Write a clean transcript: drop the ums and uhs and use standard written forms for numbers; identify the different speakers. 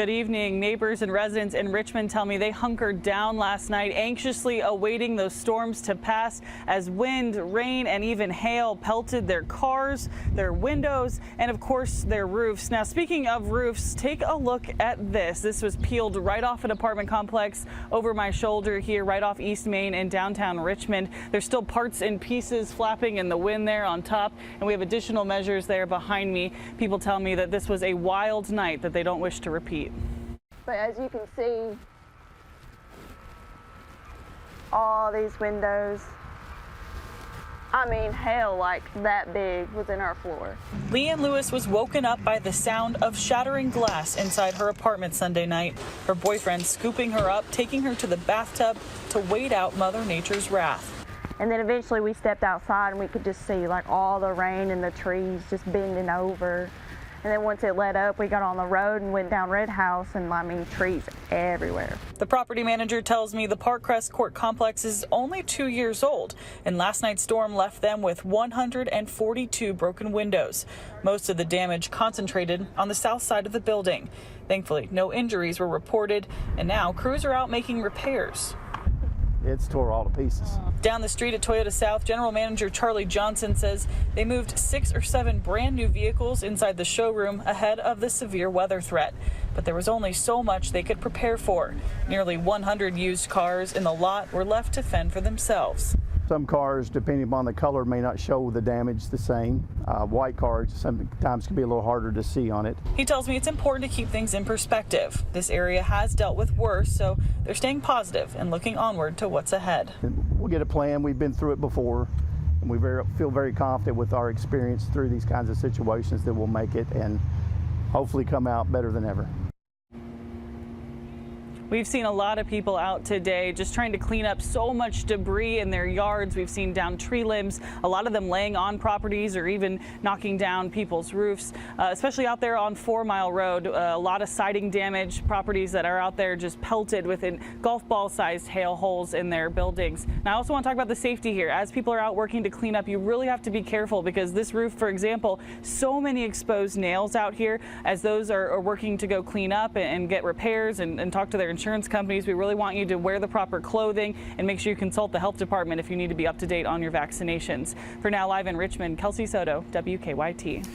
Speaker 1: Good evening. Neighbors and residents in Richmond tell me they hunkered down last night, anxiously awaiting those storms to pass as wind, rain, and even hail pelted their cars, their windows, and of course their roofs. Now, speaking of roofs, take a look at this. This was peeled right off an apartment complex over my shoulder here, right off East Main in downtown Richmond. There's still parts and pieces flapping in the wind there on top, and we have additional measures there behind me. People tell me that this was a wild night that they don't wish to repeat.
Speaker 2: But as you can see, all these windows, I mean, hail like that big was in our floor.
Speaker 1: Leanne Lewis was woken up by the sound of shattering glass inside her apartment Sunday night. Her boyfriend scooping her up, taking her to the bathtub to wait out Mother Nature's wrath.
Speaker 2: And then eventually we stepped outside and we could just see like all the rain and the trees just bending over. And then once it let up, we got on the road and went down Red House, and I mean, trees everywhere.
Speaker 1: The property manager tells me the Parkcrest Court complex is only 2 years old, and last night's storm left them with 142 broken windows. Most of the damage concentrated on the south side of the building. Thankfully, no injuries were reported, and now crews are out making repairs.
Speaker 3: It's tore all to pieces.
Speaker 1: Down the street at Toyota South, General Manager Charlie Johnson says they moved 6 or 7 brand new vehicles inside the showroom ahead of the severe weather threat. But there was only so much they could prepare for. Nearly 100 used cars in the lot were left to fend for themselves.
Speaker 3: Some cars, depending upon the color, may not show the damage the same. White cars sometimes can be a little harder to see on it.
Speaker 1: He tells me it's important to keep things in perspective. This area has dealt with worse, so they're staying positive and looking onward to what's ahead.
Speaker 3: And we'll get a plan. We've been through it before, and we feel very confident with our experience through these kinds of situations that we'll make it and hopefully come out better than ever.
Speaker 1: We've seen a lot of people out today just trying to clean up so much debris in their yards. We've seen down tree limbs, a lot of them laying on properties or even knocking down people's roofs, especially out there on 4 Mile Road. A lot of siding damage, properties that are out there just pelted with golf ball sized hail holes in their buildings. Now, I also want to talk about the safety here. As people are out working to clean up, you really have to be careful because this roof, for example, so many exposed nails out here. As those are working to go clean up and get repairs and talk to their insurance companies, we really want you to wear the proper clothing and make sure you consult the health department if you need to be up to date on your vaccinations. For now, live in Richmond, Kelsey Soto, WKYT.